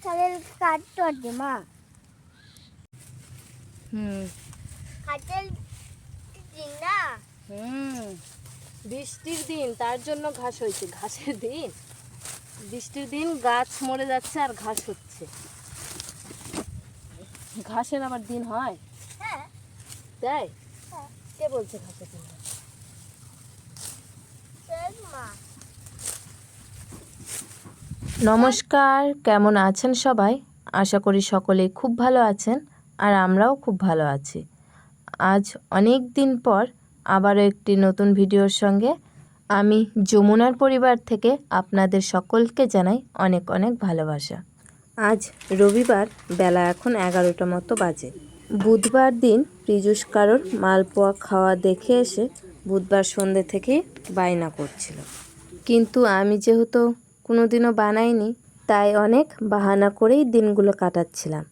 তাহলে কাটতে দে মা। কাটেল দিন না। বৃষ্টির দিন, তার জন্য ঘাস হয়েছে। ঘাসের দিন, বৃষ্টির দিন গাছ মরে যাচ্ছে আর ঘাস হচ্ছে। ঘাসের আবার দিন হয়? হ্যাঁ। তাই? হ্যাঁ। কে বলছে ঘাসের দিন হয়? মা। নমস্কার, কেমন আছেন সবাই? আশা করি সকলেই খুব ভালো আছেন, আর আমরাও খুব ভালো আছি। আজ অনেক দিন পর আবারও একটি নতুন ভিডিওর সঙ্গে আমি যমুনার পরিবার থেকে আপনাদের সকলকে জানাই অনেক অনেক ভালোবাসা। আজ রবিবার, বেলা এখন 11টা মতো বাজে। বুধবার দিন পীযূষ কারোর মালপোয়া খাওয়া দেখে এসে বুধবার সন্ধ্যে থেকে বায়না করছিল, কিন্তু আমি যেহেতু কোনোদিনও বানাইনি, তাই অনেক বাহানা করেই দিনগুলো কাটাচ্ছিলাম।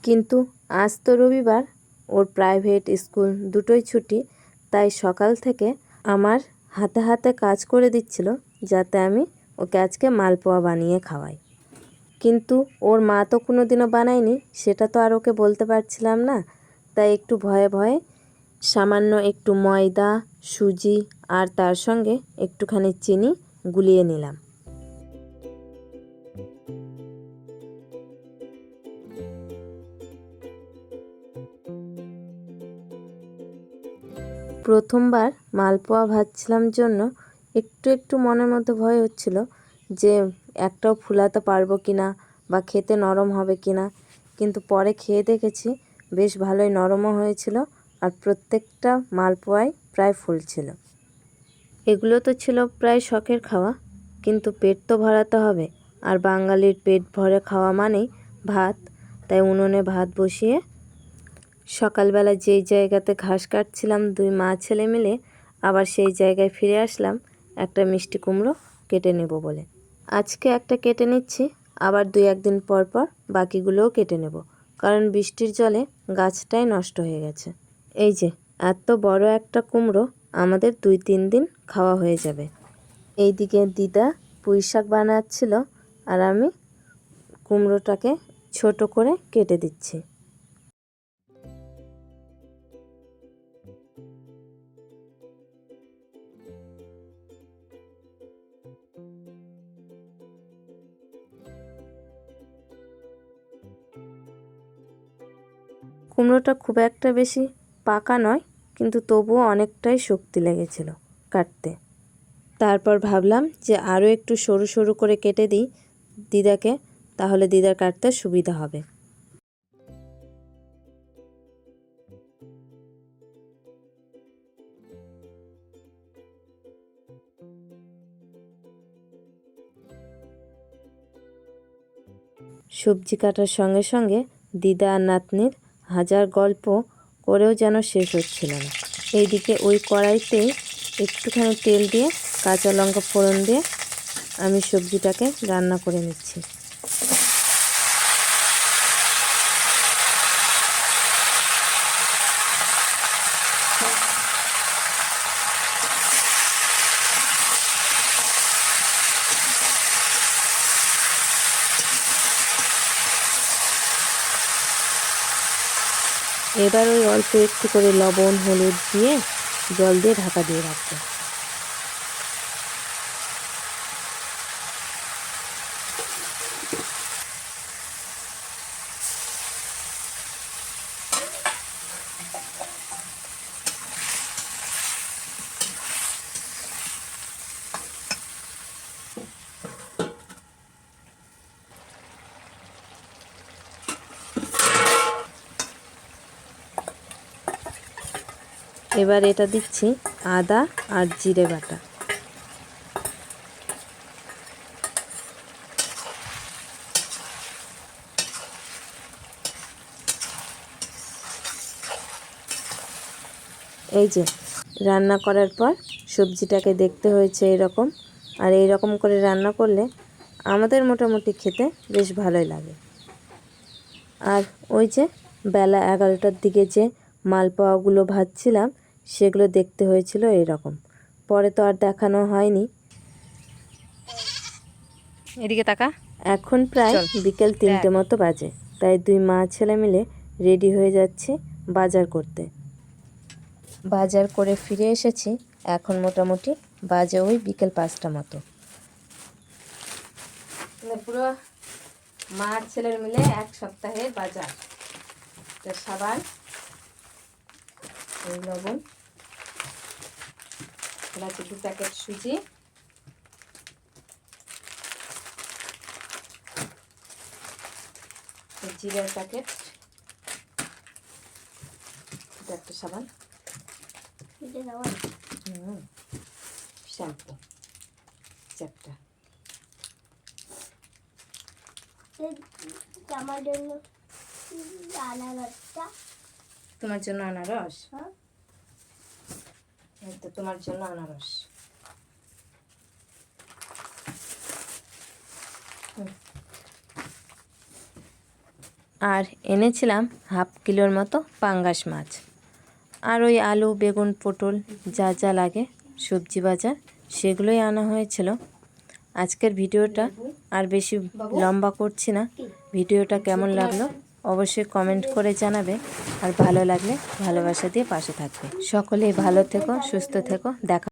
কিন্তু আজ তো রবিবার, ওর প্রাইভেট স্কুল দুটোই ছুটি, তাই সকাল থেকে আমার হাতে হাতে কাজ করে দিচ্ছিল যাতে আমি ওকে আজকে মালপোয়া বানিয়ে খাওয়াই। কিন্তু ওর মা তো কোনোদিনও বানায়নি, সেটা তো আর ওকে বলতে পারছিলাম না, তাই একটু ভয়ে ভয়ে সামান্য একটু ময়দা, সুজি আর তার সঙ্গে একটুখানি চিনি গুলিয়ে নিলাম। প্রথমবার মালপোয়া ভাজছিলাম জন্য একটু একটু মনের মধ্যে ভয় হচ্ছিল যে একটাও ফুলাতে পারবো কি না বা খেতে নরম হবে কি না, কিন্তু পরে খেয়ে দেখেছি বেশ ভালোই নরমও হয়েছিল, আর প্রত্যেকটা মালপোয়াই প্রায় ফুলছিল। এগুলো তো ছিল প্রায় শখের খাওয়া, কিন্তু পেট তো ভরাতে হবে, আর বাঙালির পেট ভরে খাওয়া মানেই ভাত। তাই উনুনে ভাত বসিয়ে সকালবেলা যেই জায়গাতে ঘাস কাটছিলাম দুই মা ছেলে মিলে, আবার সেই জায়গায় ফিরে আসলাম একটা মিষ্টি কুমড়ো কেটে নেব বলে। আজকে একটা কেটে নিচ্ছি, আবার 2-1 দিন পর পর বাকিগুলোও কেটে নেব, কারণ বৃষ্টির জলে গাছটাই নষ্ট হয়ে গেছে। এই যে এত বড় একটা কুমড়ো আমাদের 2-3 দিন খাওয়া হয়ে যাবে। এইদিকে দিদা পুঁই শাক বানাচ্ছিল, আর আমি কুমড়োটাকে ছোট করে কেটে দিচ্ছি। কুমড়োটা খুব একটা বেশি পাকা নয়, কিন্তু তবুও অনেকটাই শক্তি লেগেছিল কাটতে। তারপর ভাবলাম যে আরও একটু সরু সরু করে কেটে দিই দিদাকে, তাহলে দিদার কাটতে সুবিধা হবে। সবজি কাটার সঙ্গে সঙ্গে দিদা আর নাতনির হাজার গল্প করেও যেন শেষ হচ্ছিল না। এইদিকে ওই কড়াইতেই একটুখানি তেল দিয়ে কাঁচা লঙ্কা ফোড়ন দিয়ে আমি সবজিটাকে রান্না করে নিচ্ছি। এবার ওই অল্প একটু করে লবণ হলুদ দিয়ে জল দিয়ে ঢাকা দিয়ে রাখবো। এবার এটা দিচ্ছি আদা আর জিরে বাটা। এই যে রান্না করার পর সবজিটাকে দেখতে হয়েছে এরকম, আর এই রকম করে রান্না করলে আমাদের মোটামুটি খেতে বেশ ভালোই লাগে। আর ওই যে বেলা 11টার দিকে যে মালপোয়াগুলো ভাজছিলাম সেগুলো দেখতে হয়েছিল এরকম, পরে তো আর দেখানো হয়নি। এদিকে তাকা, এখন প্রায় চল, বিকেল 3টে দেখ। মতো বাজে, তাই দুই মা ছেলে মিলে রেডি হয়ে যাচ্ছি বাজার করতে। বাজার করে ফিরে এসেছি, এখন মোটামুটি বাজে ওই বিকেল 5টা মতো। পুরো মা ছেলের মিলে এক সপ্তাহের বাজার। সাবান, লবণ, 2 প্যাকেট সুজি, জিরার প্যাকেট, একটা সাবান, শ্যাম্পু 4টা। আমার জন্য আনারসটা। তোমার জন্য আনারস? হ্যাঁ। এই তো তোমার জন্য আনারস। আর এনেছিলাম 1/2 কিলোর মতো পাঙ্গাস মাছ, আর ওই আলু, বেগুন, পটল যা যা লাগে সবজি বাজার, সেগুলোই আনা হয়েছিল। আজকের ভিডিওটা আর বেশি লম্বা করছি না। ভিডিওটা কেমন লাগলো অবশ্যই কমেন্ট করে জানাবে, আর ভালো লাগলে ভালোবাসা দিয়ে পাশে থাকবে। সকলেই ভালো থেকো, সুস্থ থেকো, দেখা।